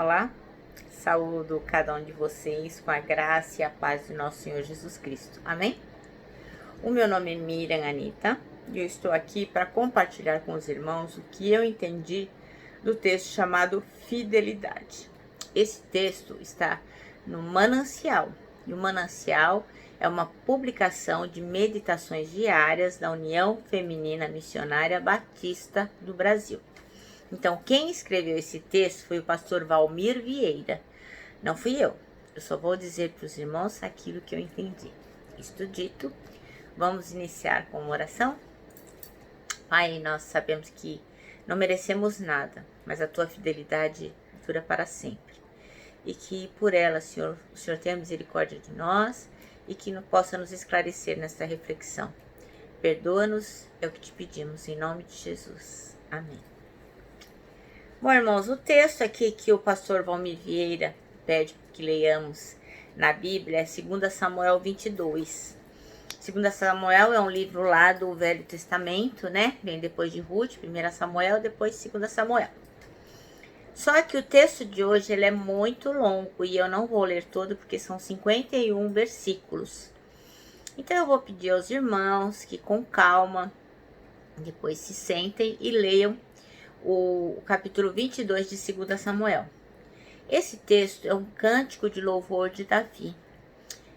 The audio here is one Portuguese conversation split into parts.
Olá, saúdo cada um de vocês com a graça e a paz do nosso Senhor Jesus Cristo. Amém? O meu nome é Miriam Anita e eu estou aqui para compartilhar com os irmãos o que eu entendi do texto chamado Fidelidade. Esse texto está no Manancial, e o Manancial é uma publicação de meditações diárias da União Feminina Missionária Batista do Brasil. Então, quem escreveu esse texto foi o pastor Valmir Vieira. Não fui eu. Eu só vou dizer para os irmãos aquilo que eu entendi. Isto dito, vamos iniciar com uma oração? Pai, nós sabemos que não merecemos nada, mas a tua fidelidade dura para sempre. E que por ela, Senhor, o Senhor tenha misericórdia de nós e que possa nos esclarecer nesta reflexão. Perdoa-nos, é o que te pedimos, em nome de Jesus. Amém. Bom, irmãos, o texto aqui que o pastor Valmir Vieira pede que leiamos na Bíblia é 2 Samuel 22. 2 Samuel é um livro lá do Velho Testamento, né? Vem depois de Ruth, 1 Samuel, depois 2 Samuel. Só que o texto de hoje ele é muito longo e eu não vou ler todo porque são 51 versículos. Então eu vou pedir aos irmãos que com calma depois se sentem e leiam o capítulo 22 de 2 Samuel. Esse texto é um cântico de louvor de Davi.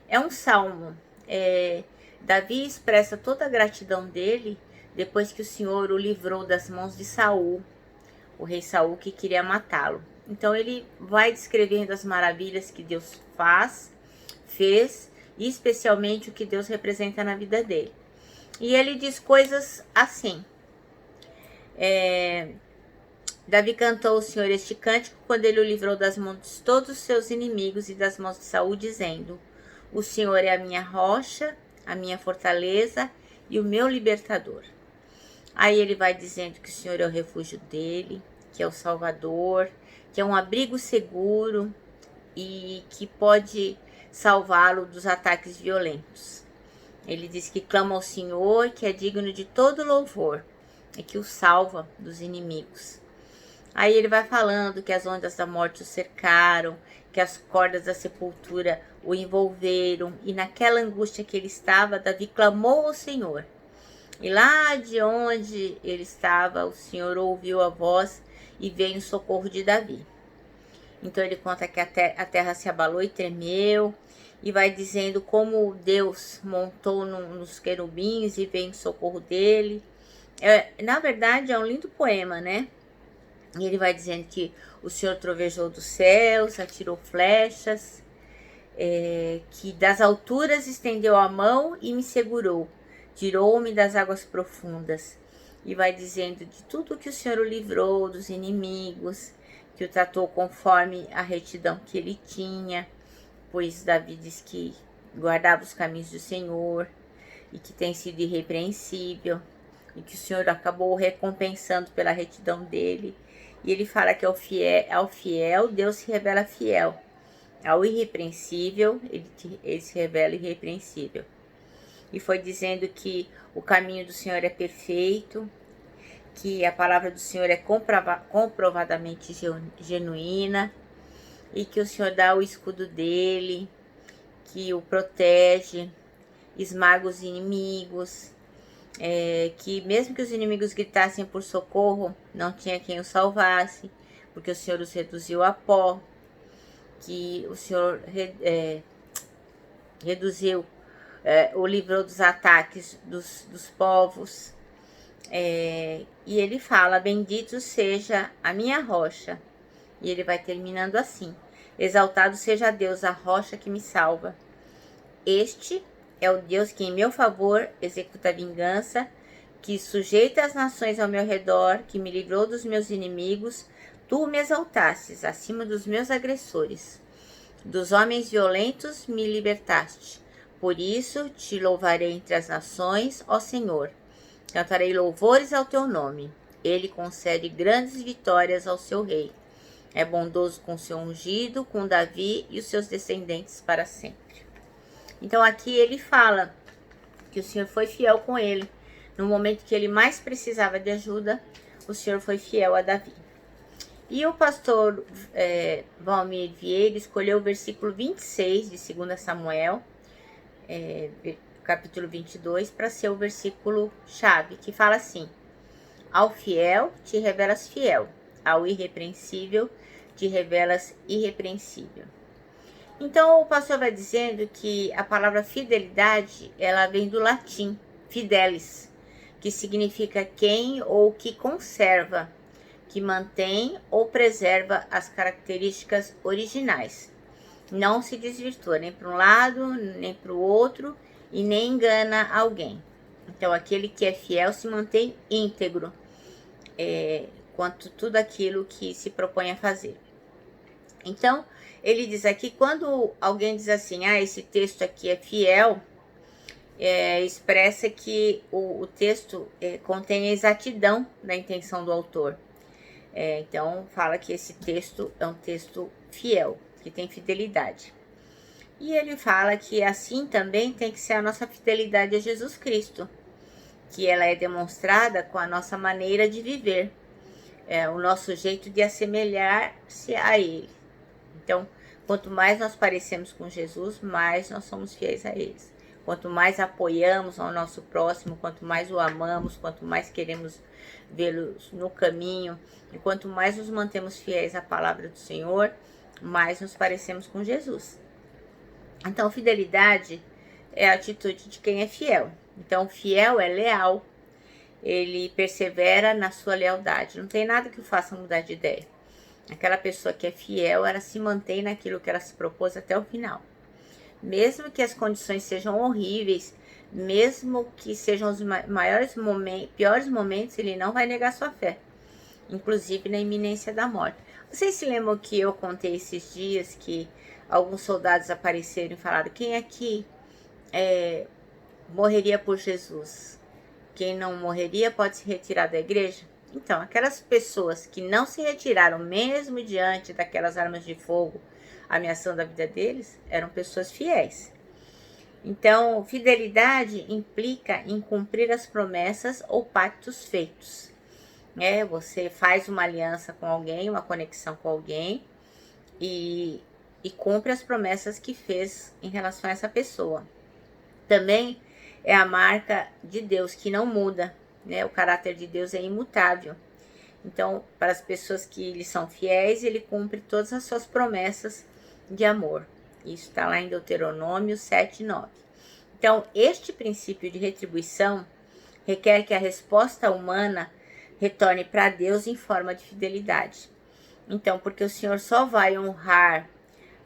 É um salmo. Davi expressa toda a gratidão dele depois que o Senhor o livrou das mãos de Saul, o rei Saul que queria matá-lo. Então ele vai descrevendo as maravilhas que Deus fez e especialmente o que Deus representa na vida dele. E ele diz coisas assim. Davi cantou ao Senhor este cântico quando ele o livrou das mãos de todos os seus inimigos e das mãos de Saul, dizendo: o Senhor é a minha rocha, a minha fortaleza e o meu libertador. Aí ele vai dizendo que o Senhor é o refúgio dele, que é o Salvador, que é um abrigo seguro e que pode salvá-lo dos ataques violentos. Ele diz que clama ao Senhor, que é digno de todo louvor e que o salva dos inimigos. Aí ele vai falando que as ondas da morte o cercaram, que as cordas da sepultura o envolveram, e naquela angústia que ele estava, Davi clamou ao Senhor. E lá de onde ele estava, o Senhor ouviu a voz e veio em socorro de Davi. Então ele conta que a terra se abalou e tremeu, e vai dizendo como Deus montou nos querubins e veio em socorro dele. Na verdade é um lindo poema, né? E ele vai dizendo que o Senhor trovejou dos céus, atirou flechas, que das alturas estendeu a mão e me segurou, tirou-me das águas profundas. E vai dizendo de tudo que o Senhor o livrou dos inimigos, que o tratou conforme a retidão que ele tinha, pois Davi diz que guardava os caminhos do Senhor e que tem sido irrepreensível, e que o Senhor acabou recompensando pela retidão dele. E ele fala que ao fiel, Deus se revela fiel. Ao irrepreensível, ele se revela irrepreensível. E foi dizendo que o caminho do Senhor é perfeito, que a palavra do Senhor é comprovadamente genuína, e que o Senhor dá o escudo dele, que o protege, esmaga os inimigos, que mesmo que os inimigos gritassem por socorro, não tinha quem os salvasse, porque o Senhor os reduziu a pó, que o Senhor o livrou dos ataques dos povos. E ele fala: bendito seja a minha rocha. E ele vai terminando assim: exaltado seja Deus, a rocha que me salva. Este é o Deus que em meu favor executa a vingança, que sujeita as nações ao meu redor, que me livrou dos meus inimigos. Tu me exaltastes acima dos meus agressores. Dos homens violentos me libertaste. Por isso te louvarei entre as nações, ó Senhor. Cantarei louvores ao teu nome. Ele concede grandes vitórias ao seu rei. É bondoso com seu ungido, com Davi e os seus descendentes para sempre. Então aqui ele fala que o Senhor foi fiel com ele. No momento que ele mais precisava de ajuda, o Senhor foi fiel a Davi. E o pastor Valmir Vieira escolheu o versículo 26 de 2 Samuel, capítulo 22, para ser o versículo chave, que fala assim: ao fiel te revelas fiel, ao irrepreensível te revelas irrepreensível. Então o pastor vai dizendo que a palavra fidelidade, ela vem do latim fidelis, que significa quem ou que conserva, que mantém ou preserva as características originais. Não se desvirtua nem para um lado, nem para o outro e nem engana alguém. Então aquele que é fiel se mantém íntegro quanto tudo aquilo que se propõe a fazer. Então, ele diz aqui, quando alguém diz assim, esse texto aqui é fiel, expressa que o texto contém a exatidão da intenção do autor. Então, fala que esse texto é um texto fiel, que tem fidelidade. E ele fala que assim também tem que ser a nossa fidelidade a Jesus Cristo, que ela é demonstrada com a nossa maneira de viver, o nosso jeito de assemelhar-se a Ele. Então, quanto mais nós parecemos com Jesus, mais nós somos fiéis a Ele. Quanto mais apoiamos ao nosso próximo, quanto mais o amamos, quanto mais queremos vê-lo no caminho, e quanto mais nos mantemos fiéis à palavra do Senhor, mais nos parecemos com Jesus. Então, fidelidade é a atitude de quem é fiel. Então, fiel é leal, ele persevera na sua lealdade. Não tem nada que o faça mudar de ideia. Aquela pessoa que é fiel, ela se mantém naquilo que ela se propôs até o final. Mesmo que as condições sejam horríveis, mesmo que sejam os piores momentos, ele não vai negar sua fé, inclusive na iminência da morte. Vocês se lembram que eu contei esses dias que alguns soldados apareceram e falaram: quem aqui morreria por Jesus? Quem não morreria pode se retirar da igreja? Então, aquelas pessoas que não se retiraram, mesmo diante daquelas armas de fogo ameaçando a vida deles, eram pessoas fiéis. Então, fidelidade implica em cumprir as promessas ou pactos feitos. Você faz uma aliança com alguém, uma conexão com alguém e cumpre as promessas que fez em relação a essa pessoa. Também é a marca de Deus que não muda, O caráter de Deus é imutável. Então, para as pessoas que lhe são fiéis, ele cumpre todas as suas promessas de amor. Isso está lá em Deuteronômio 7:9. Então, este princípio de retribuição requer que a resposta humana retorne para Deus em forma de fidelidade. Então, porque o Senhor só vai honrar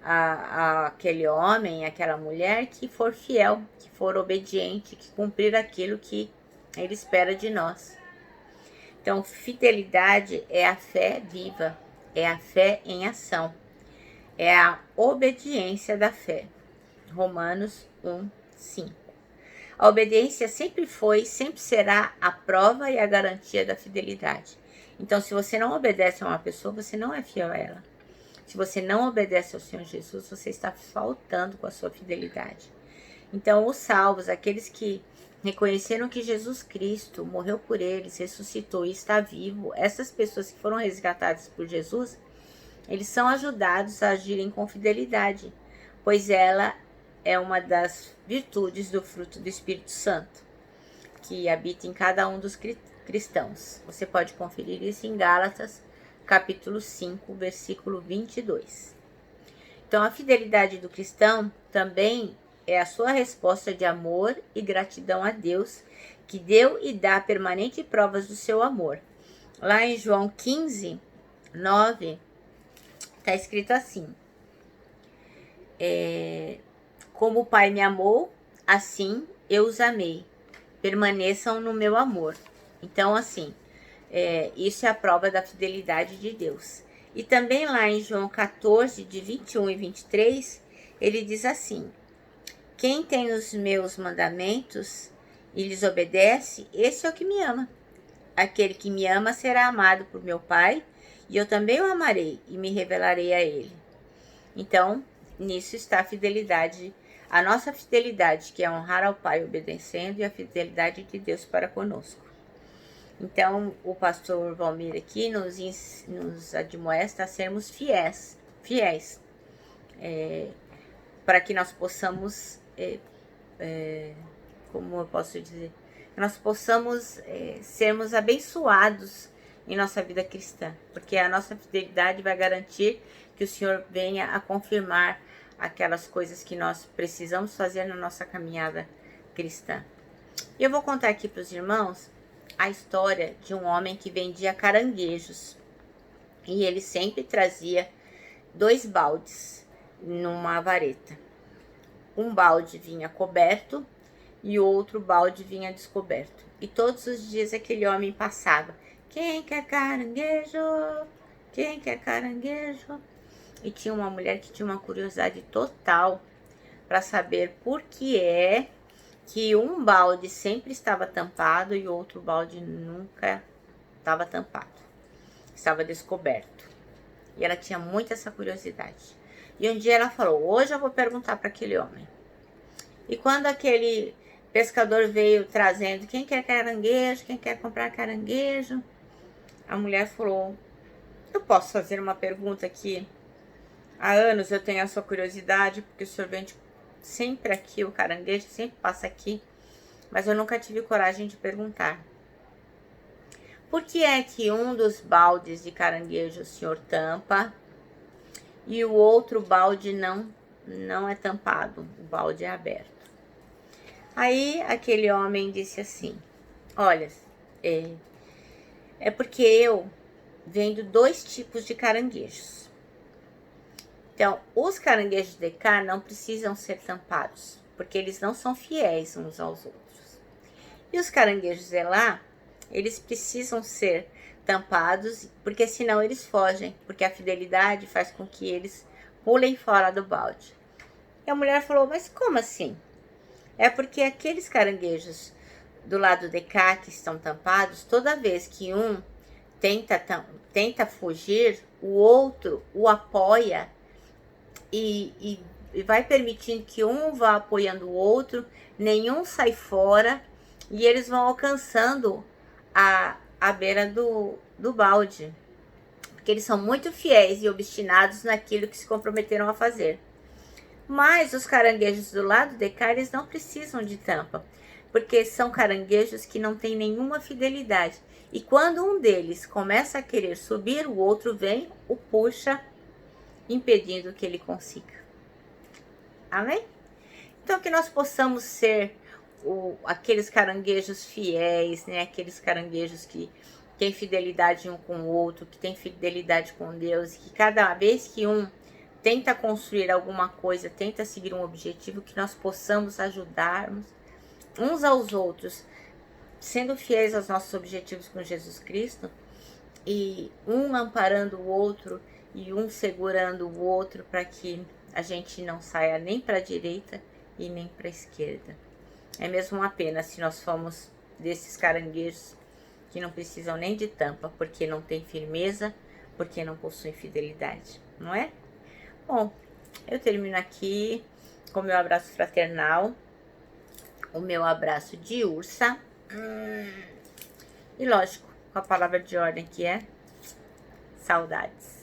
aquele homem, aquela mulher que for fiel, que for obediente, que cumprir aquilo que Ele espera de nós. Então, fidelidade é a fé viva, é a fé em ação, é a obediência da fé. Romanos 1:5. A obediência sempre foi e sempre será a prova e a garantia da fidelidade. Então, se você não obedece a uma pessoa, você não é fiel a ela. Se você não obedece ao Senhor Jesus, você está faltando com a sua fidelidade. Então, os salvos, aqueles que reconheceram que Jesus Cristo morreu por eles, ressuscitou e está vivo, essas pessoas que foram resgatadas por Jesus, eles são ajudados a agirem com fidelidade, pois ela é uma das virtudes do fruto do Espírito Santo, que habita em cada um dos cristãos. Você pode conferir isso em Gálatas, capítulo 5, versículo 22. Então, a fidelidade do cristão também é a sua resposta de amor e gratidão a Deus, que deu e dá permanente provas do seu amor. Lá em João 15:9, está escrito assim: como o Pai me amou, assim eu os amei. Permaneçam no meu amor. Então, assim, isso é a prova da fidelidade de Deus. E também lá em João 14, de 21 e 23, ele diz assim: quem tem os meus mandamentos e lhes obedece, esse é o que me ama. Aquele que me ama será amado por meu Pai, e eu também o amarei e me revelarei a ele. Então, nisso está a fidelidade, a nossa fidelidade, que é honrar ao Pai obedecendo, e a fidelidade de Deus para conosco. Então, o pastor Valmir aqui nos admoesta a sermos fiéis, para que nós possamos, como eu posso dizer, que nós possamos sermos abençoados em nossa vida cristã, porque a nossa fidelidade vai garantir que o Senhor venha a confirmar aquelas coisas que nós precisamos fazer na nossa caminhada cristã. E eu vou contar aqui para os irmãos a história de um homem que vendia caranguejos. E ele sempre trazia 2 baldes numa vareta. Um balde vinha coberto e o outro balde vinha descoberto. E todos os dias aquele homem passava: quem quer caranguejo? Quem quer caranguejo? E tinha uma mulher que tinha uma curiosidade total para saber por que é que um balde sempre estava tampado e o outro balde nunca estava tampado, estava descoberto. E ela tinha muito essa curiosidade. E um dia ela falou: hoje eu vou perguntar para aquele homem. E quando aquele pescador veio trazendo: quem quer caranguejo? Quem quer comprar caranguejo? A mulher falou: eu posso fazer uma pergunta aqui? Há anos eu tenho a sua curiosidade, porque o senhor vende sempre aqui o caranguejo, sempre passa aqui, mas eu nunca tive coragem de perguntar. Por que é que um dos baldes de caranguejo o senhor tampa e o outro balde não é tampado, o balde é aberto? Aí aquele homem disse assim: olha, é porque eu vendo 2 tipos de caranguejos. Então, os caranguejos de cá não precisam ser tampados, porque eles não são fiéis uns aos outros. E os caranguejos de lá, eles precisam ser tampados, porque senão eles fogem, porque a fidelidade faz com que eles pulem fora do balde. E a mulher falou: mas como assim? É porque aqueles caranguejos do lado de cá que estão tampados, toda vez que um tenta fugir, o outro o apoia e vai permitindo que um vá apoiando o outro, nenhum sai fora e eles vão alcançando a beira do balde, porque eles são muito fiéis e obstinados naquilo que se comprometeram a fazer. Mas os caranguejos do lado de cá, eles não precisam de tampa, porque são caranguejos que não têm nenhuma fidelidade. E quando um deles começa a querer subir, o outro vem, o puxa, impedindo que ele consiga. Amém? Então, que nós possamos ser aqueles caranguejos fiéis, né? Aqueles caranguejos que têm fidelidade um com o outro, que têm fidelidade com Deus, e que cada vez que um tenta construir alguma coisa, tenta seguir um objetivo, que nós possamos ajudarmos uns aos outros, sendo fiéis aos nossos objetivos com Jesus Cristo, e um amparando o outro e um segurando o outro, para que a gente não saia nem para a direita e nem para a esquerda. É mesmo uma pena se nós formos desses caranguejos que não precisam nem de tampa, porque não tem firmeza, porque não possuem fidelidade, não é? Bom, eu termino aqui com o meu abraço fraternal, o meu abraço de ursa, e lógico, com a palavra de ordem que é saudades.